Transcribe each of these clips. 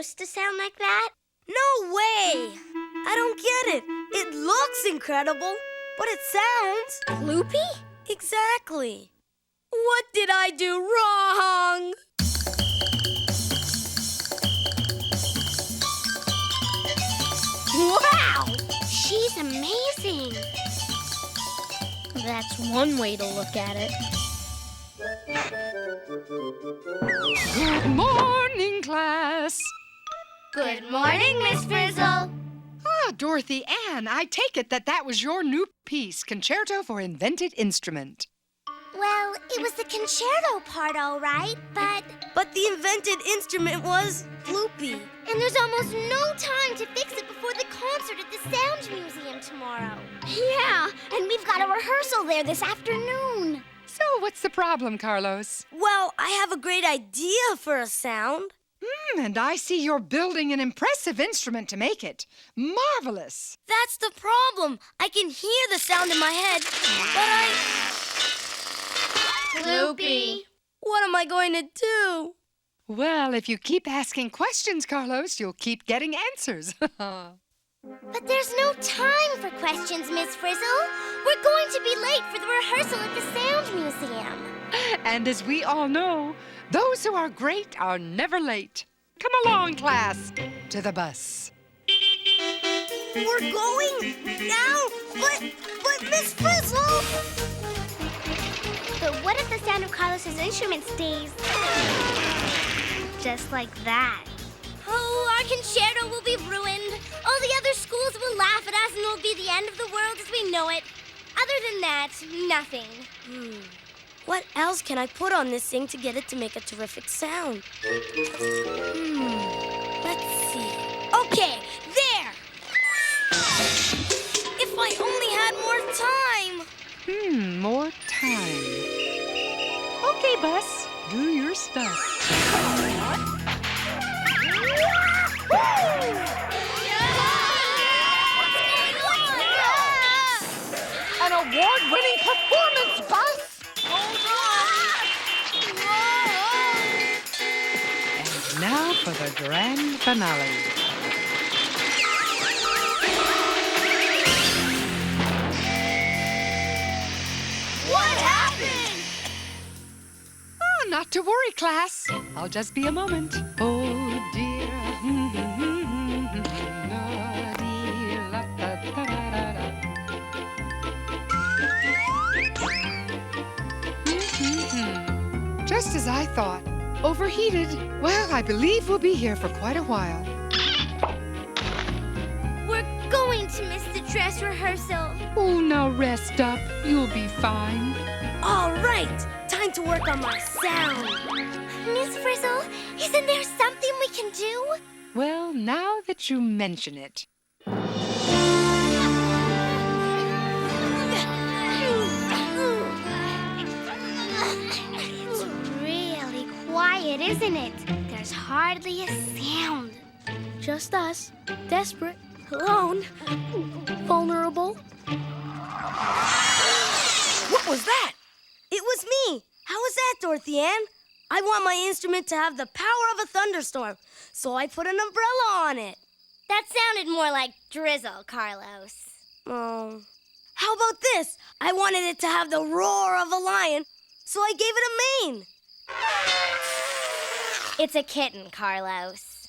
supposed to sound like that? No way! I don't get it. It looks incredible, but it sounds... Loopy? Exactly. What did I do wrong? Wow! She's amazing. That's one way to look at it. Good morning, class. Good morning, Miss Frizzle. Ah, Dorothy Ann, I take it that was your new piece, Concerto for Invented Instrument. Well, it was the concerto part, all right, but... But the invented instrument was loopy. And there's almost no time to fix it before the concert at the Sound Museum tomorrow. Yeah, and we've got a rehearsal there this afternoon. So what's the problem, Carlos? Well, I have a great idea for a sound. And I see you're building an impressive instrument to make it. Marvelous. That's the problem. I can hear the sound in my head, but Loopy. What am I going to do? Well, if you keep asking questions, Carlos, you'll keep getting answers. But there's no time for questions, Miss Frizzle. We're going to be late for the rehearsal at the Sound Museum. And as we all know, those who are great are never late. Come along, class, to the bus. We're going now? But Miss Frizzle! But what if the sound of Carlos's instrument stays just like that? Oh, our concerto will be ruined. All the other schools will laugh at us and it'll be the end of the world as we know it. Other than that, nothing. What else can I put on this thing to get it to make a terrific sound? Let's see. Okay, there! If I only had more time! More time. Okay, bus, do your stuff. An award-winning performance, bus! And now for the grand finale. What happened? Oh, not to worry, class. I'll just be a moment. Oh, dear. Just as I thought. Overheated. Well, I believe we'll be here for quite a while. We're going to miss the dress rehearsal. Oh, now rest up. You'll be fine. All right, time to work on my sound. Miss Frizzle, isn't there something we can do? Well, now that you mention it. It's really quiet, isn't it? There's hardly a sound. Just us, desperate, alone, vulnerable. What was that? It was me. How was that, Dorothy Ann? I want my instrument to have the power of a thunderstorm, so I put an umbrella on it. That sounded more like drizzle, Carlos. Oh. How about this? I wanted it to have the roar of a lion, so I gave it a mane. It's a kitten, Carlos.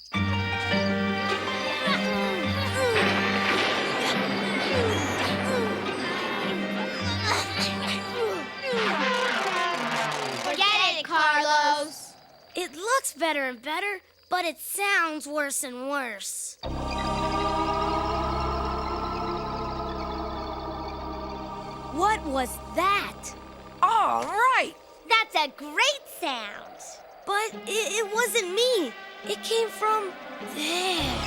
Forget it, Carlos. It looks better and better, but it sounds worse and worse. What was that? All right. That's a great sound. But it wasn't me. It came from there.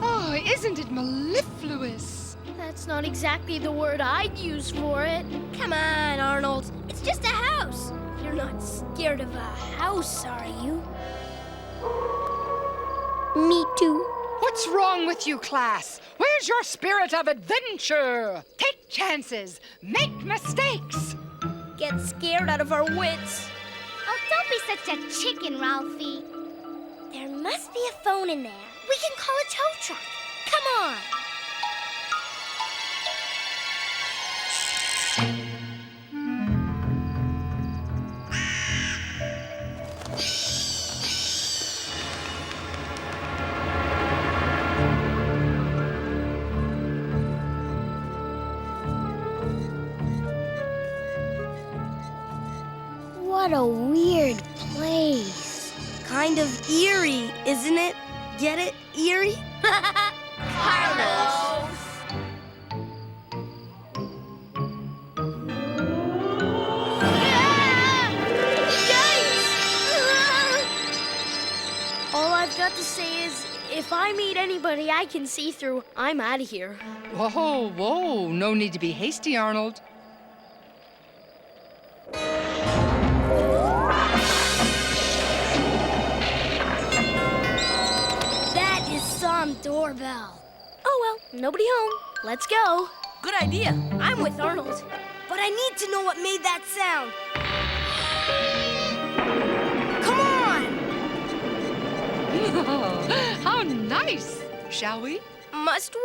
Oh, isn't it mellifluous? That's not exactly the word I'd use for it. Come on, Arnold. It's just a house. You're not scared of a house, are you? Me too. What's wrong with you, class? Where's your spirit of adventure? Take chances. Make mistakes. get scared out of our wits. Oh, don't be such a chicken, Ralphie. There must be a phone in there. We can call a tow truck. Come on. What a weird place. Kind of eerie, isn't it? Get it? Eerie? Carlos! All I've got to say is, if I meet anybody I can see through, I'm out of here. Whoa, whoa. No need to be hasty, Arnold. That is some doorbell. Oh well, nobody home. Let's go. Good idea. I'm with Arnold. But I need to know what made that sound. Come on! How nice. Shall we? Must we?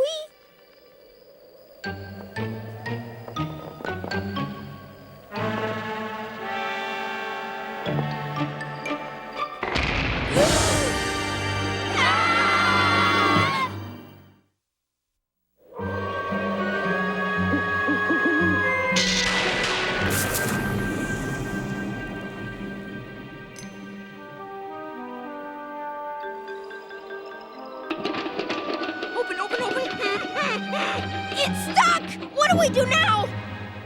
It's stuck! What do we do now?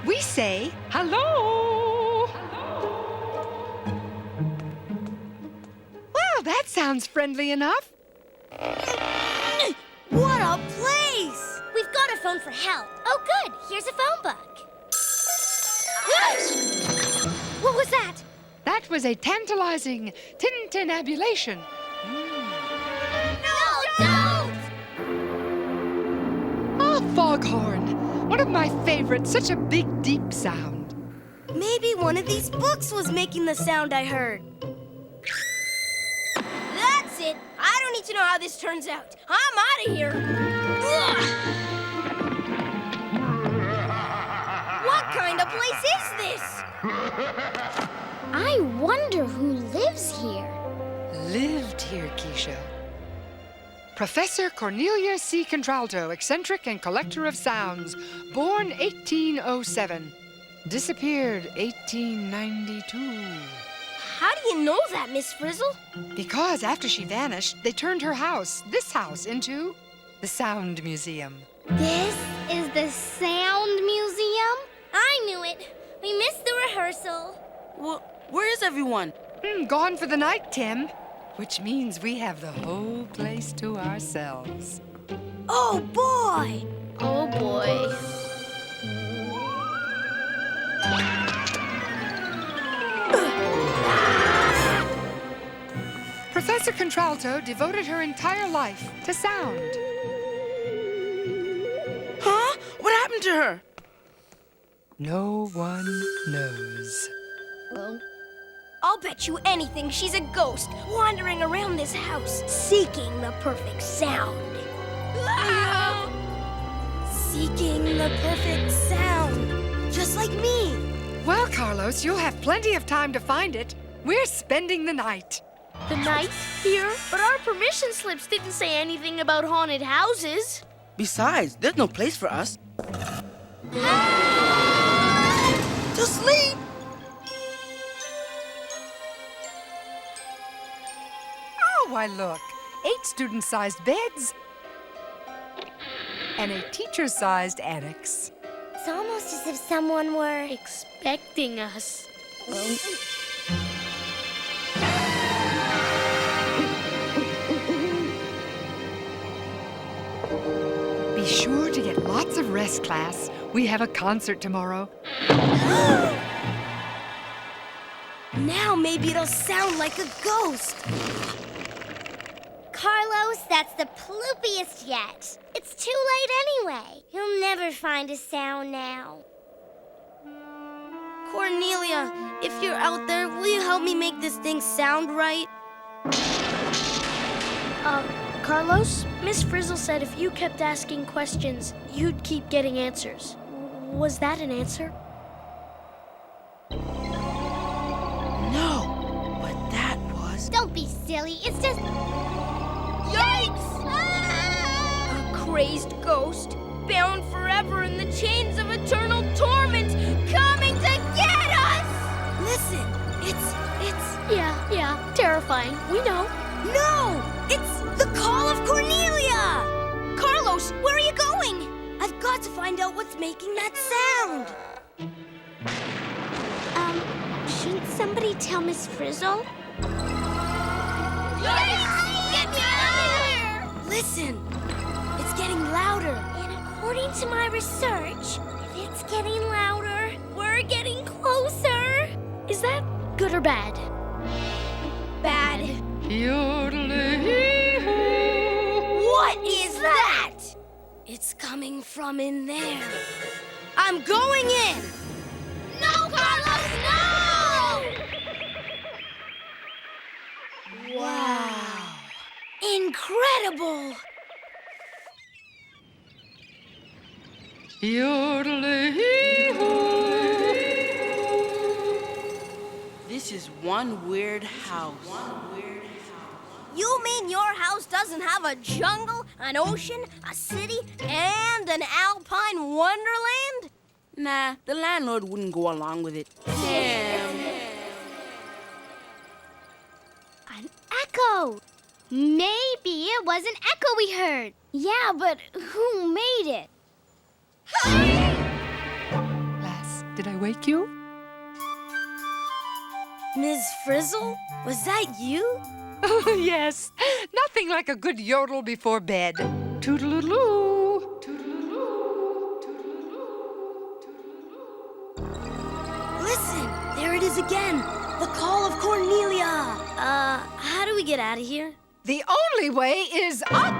We say hello. Well, that sounds friendly enough. What a place! We've got a phone for help. Oh, good. Here's a phone book. What was that? That was a tantalizing tintinabulation. No, don't! Ah, foghorn. One of my favorites. Such a big, deep sound. Maybe one of these books was making the sound I heard. That's it. I don't need to know how this turns out. I'm out of here. Ugh. What kind of place is this? I wonder who lives here. Lived here, Keisha. Professor Cornelia C. Contralto, eccentric and collector of sounds, born 1807, disappeared 1892. How do you know that, Miss Frizzle? Because after she vanished, they turned her house, this house, into the Sound Museum. This is the Sound Museum? I knew it. We missed the rehearsal. Well, where is everyone? Gone for the night, Tim. Which means we have the whole place to ourselves. Oh, boy! Oh, boy. Professor Contralto devoted her entire life to sound. Huh? What happened to her? No one knows. I'll bet you anything she's a ghost wandering around this house, seeking the perfect sound. Seeking the perfect sound, just like me. Well, Carlos, you'll have plenty of time to find it. We're spending the night. The night here? But our permission slips didn't say anything about haunted houses. Besides, there's no place for us. To sleep! Oh, why look. 8 student-sized beds and a teacher-sized annex. It's almost as if someone were... Expecting us. Be sure to get lots of rest, class. We have a concert tomorrow. Now maybe it'll sound like a ghost. Carlos, that's the ploopiest yet. It's too late anyway. You'll never find a sound now. Cornelia, if you're out there, will you help me make this thing sound right? Carlos, Miss Frizzle said if you kept asking questions, you'd keep getting answers. Was that an answer? No, but that was... Don't be silly. It's just... Yikes! Ah! A crazed ghost, bound forever in the chains of eternal torment, coming to get us! Listen, it's... Yeah, terrifying. We know. No! It's the call of Cornelia! Carlos, where are you going? I've got to find out what's making that sound. Shouldn't somebody tell Miss Frizzle? Yikes! Get me out of here! Listen, it's getting louder. And according to my research, if it's getting louder, we're getting closer. Is that good or bad? Bad. Yodeling-hee-hoo. What is that? It's coming from in there. I'm going in! No, Carlos, no! Wow. Incredible! Yodeling-hee-hoo. This is one weird house. You mean your house doesn't have a jungle, an ocean, a city, and an alpine wonderland? Nah, the landlord wouldn't go along with it. Damn. An echo. Maybe it was an echo we heard. Yeah, but who made it? Lass, did I wake you? Ms. Frizzle? Was that you? Oh, yes. Nothing like a good yodel before bed. Toodaloo, toodaloo, toodaloo, toodaloo. Listen, there it is again. The call of Cornelia. How do we get out of here? The only way is up.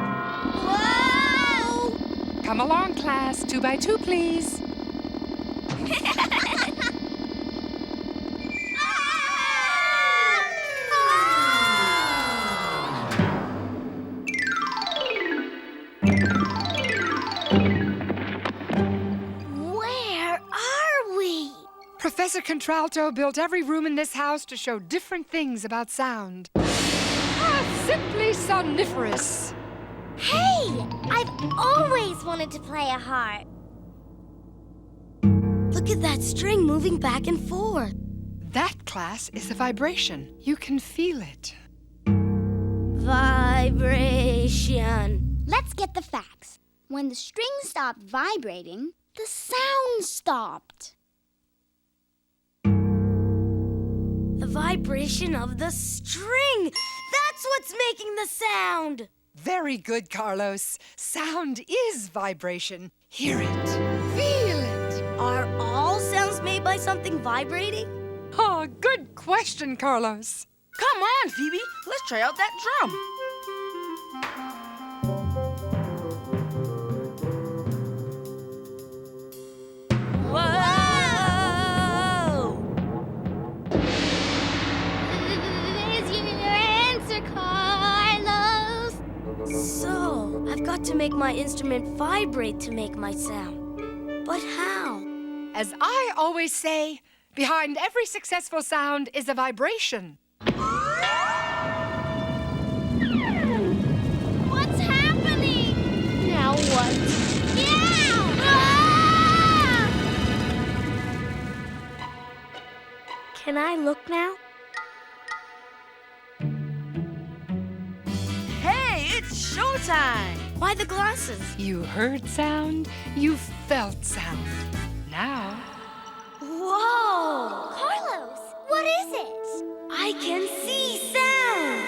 Whoa! Come along, class. 2 by 2, please. Where are we? Professor Contralto built every room in this house to show different things about sound. Simply soniferous. Hey, I've always wanted to play a harp. Look at that string moving back and forth. That, class, is a vibration. You can feel it. Vibration. Let's get the facts. When the string stopped vibrating, the sound stopped. The vibration of the string. That's what's making the sound. Very good, Carlos. Sound is vibration. Hear it. Feel it. Are all sounds made by something vibrating? Oh, good question, Carlos. Come on, Phoebe. Let's try out that drum. Whoa! There's your answer, Carlos. So, I've got to make my instrument vibrate to make my sound. But how? As I always say, behind every successful sound is a vibration. What's happening? Now what? Yeah! Ah! Can I look now? Hey, it's showtime. Why the glasses? You heard sound, you felt sound. Now, Whoa! Carlos, what is it? I can see sound!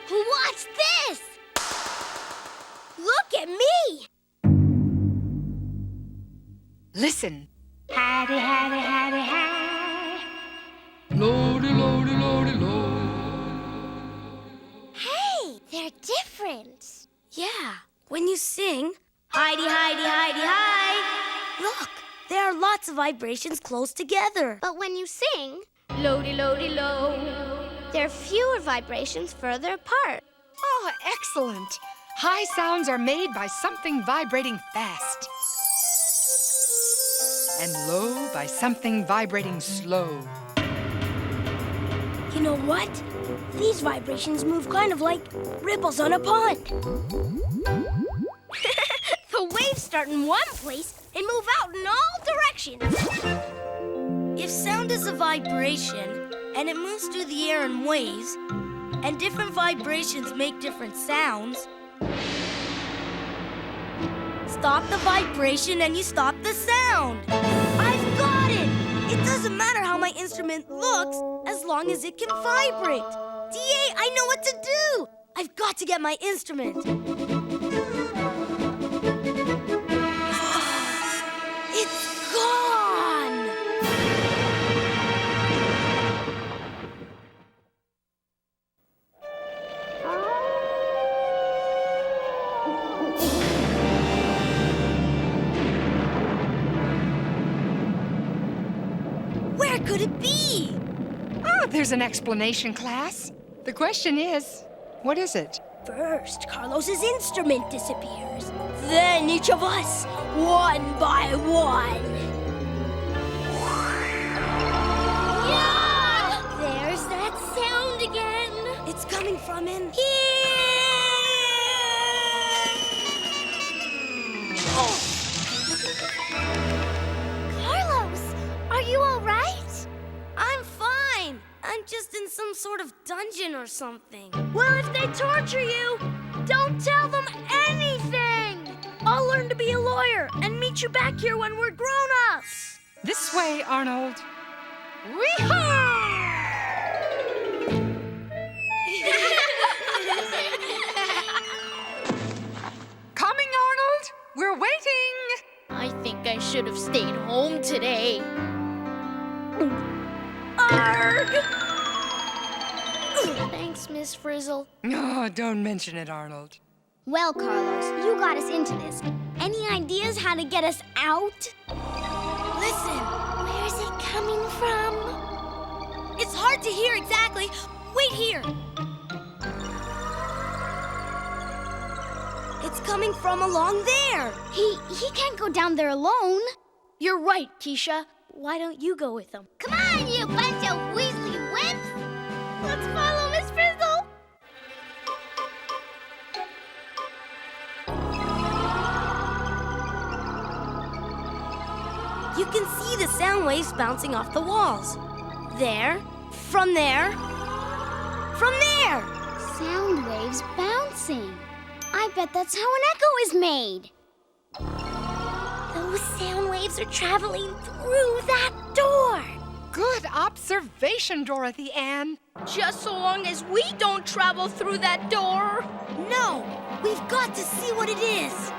Watch this! Look at me! listen. Hattie, hattie, hattie, hattie. Lordy, lordy, lordy, lord. Hey, they're different. Yeah, when you sing, lots of vibrations close together. But when you sing, lo-de-lo-de-lo, there are fewer vibrations further apart. Oh, excellent. High sounds are made by something vibrating fast. And low by something vibrating slow. You know what? These vibrations move kind of like ripples on a pond. The waves start in one place and move out in all directions. If sound is a vibration, and it moves through the air in waves, and different vibrations make different sounds, stop the vibration and you stop the sound. I've got it! It doesn't matter how my instrument looks as long as it can vibrate. DA, I know what to do! I've got to get my instrument. It's gone! Where could it be? Oh, there's an explanation, class. The question is, what is it? First, Carlos's instrument disappears. Then each of us, one by one. Yeah! There's that sound again. It's coming from in Here! Carlos, are you all right? I'm fine. I'm just in some sort of dungeon or something. Well, if they torture you, don't tell them anything. I'll learn to be a lawyer and meet you back here when we're grown-ups. This way, Arnold. Wee-haw! Coming, Arnold. We're waiting. I think I should have stayed home today. Arg! Thanks, Miss Frizzle. No, don't mention it, Arnold. Well, Carlos, you got us into this. Any ideas how to get us out? Listen, Where's it coming from? it's hard to hear exactly. Wait here. It's coming from along there. He can't go down there alone. You're right, Keisha. Why don't you go with them? Come on, you bunch of Weasley wimps! Let's follow Miss Frizzle! You can see the sound waves bouncing off the walls. There, from there, from there. Sound waves bouncing. I bet that's how an echo is made. Those sound waves are traveling through that door. Good observation, Dorothy Ann. Just so long as we don't travel through that door. No, we've got to see what it is.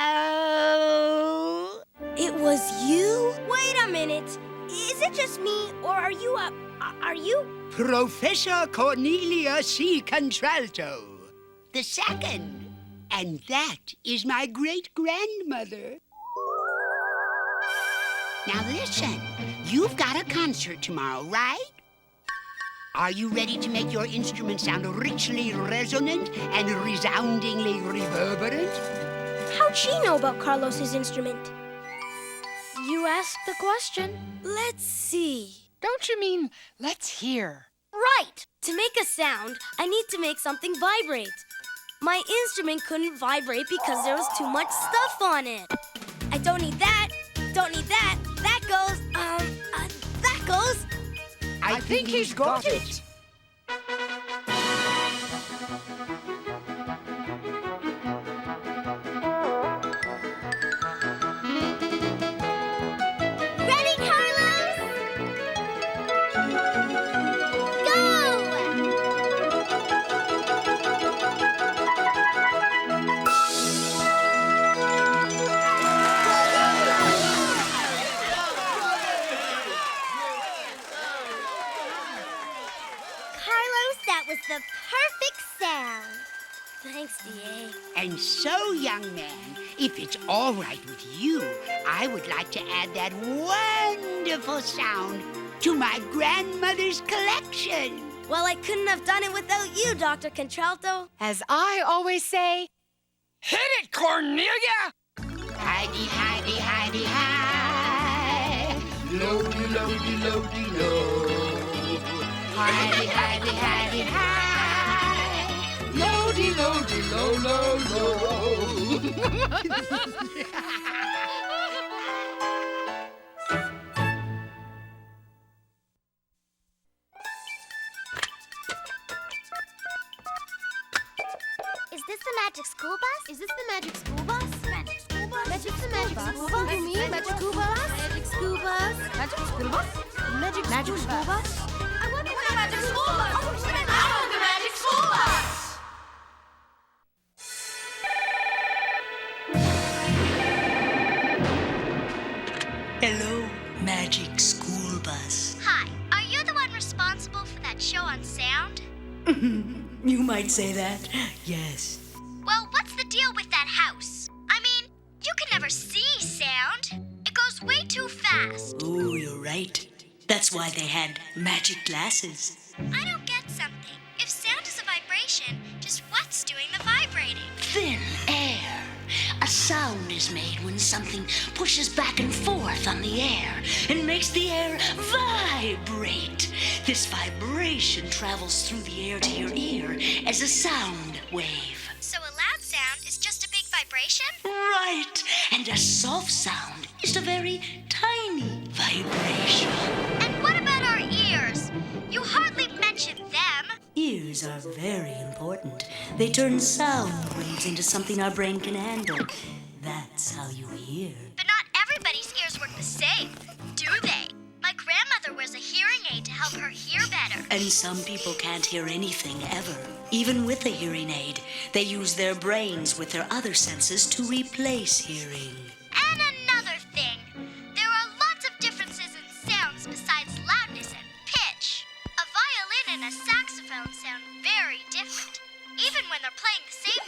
Hello? It was you? Wait a minute. Is it just me, or are you Professor Cornelia C. Contralto, the second. And that is my great-grandmother. Now listen, you've got a concert tomorrow, right? Are you ready to make your instrument sound richly resonant and resoundingly reverberant? How'd she know about Carlos's instrument? You asked the question. Let's see. Don't you mean, let's hear? Right! To make a sound, I need to make something vibrate. My instrument couldn't vibrate because there was too much stuff on it. I don't need that. Don't need that. That goes. That goes. I think he's got it. Ready, Carlos? Go! So, young man, if it's all right with you, I would like to add that wonderful sound to my grandmother's collection. Well, I couldn't have done it without you, Dr. Contralto. As I always say, hit it, Cornelia! Hidey, hidey, hidey, hi. Lody, lody, lody, lo. Hidey, hidey, hidey, hi. Lody, lody, lo, lo, lo. Is this the magic school bus? Is this the magic school bus? Magic school bus? Magic the magic school bus? You mean magic school bus? Magic school bus? Magic school bus? Magic school bus? I want the magic school bus! I want the magic school bus! Hello, Magic School Bus. Hi, are you the one responsible for that show on sound? You might say that, yes. Well, what's the deal with that house? I mean, you can never see sound. It goes way too fast. Oh, you're right. That's why they had magic glasses. I don't get something. If sound is a vibration, just what's doing the vibrating? Thin air. A sound is made when something pushes back and forth on the air and makes the air vibrate. This vibration travels through the air to your ear as a sound wave. So a loud sound is just a big vibration? Right. And a soft sound is a very tiny vibration. And what about our ears? You hardly mention them. Ears are very important. They turn sound waves into something our brain can handle. That's how you hear. But not everybody's ears work the same, do they? My grandmother wears a hearing aid to help her hear better. And some people can't hear anything ever. Even with a hearing aid, they use their brains with their other senses to replace hearing. And another thing, there are lots of differences in sounds besides loudness and pitch. A violin and a saxophone sound very different, even when they're playing the same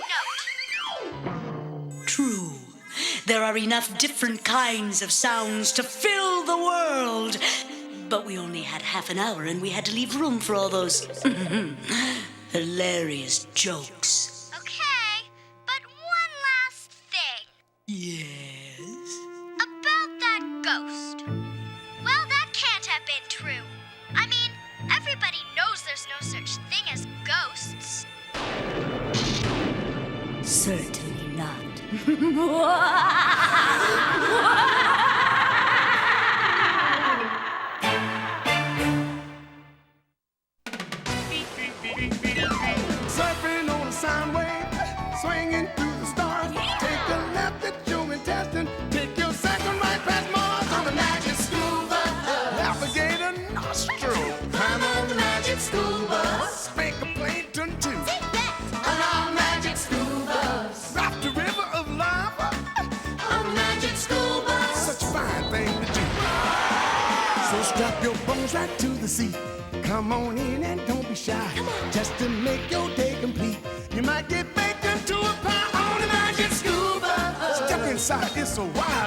note. True. There are enough different kinds of sounds to fill the world. But we only had half an hour and we had to leave room for all those hilarious jokes. Okay, but one last thing. Yes? About that ghost. Well, that can't have been true. I mean, everybody knows there's no such thing as ghosts. Certainly not. Surfing on a sound wave, swinging through the stars. Take a left at your intestine, take your second right past Mars on the magic school bus. Navigator nostril, climb on the magic school bus. Make a plankton too. On our magic school bus. Rock the river of lava on the magic school bus. Such a fine thing to do. So strap your bones right to the seat. Come on in and don't be shy. Just to make your day complete. You might get baked into a pie on the magic school bus. Step inside, it's so wild.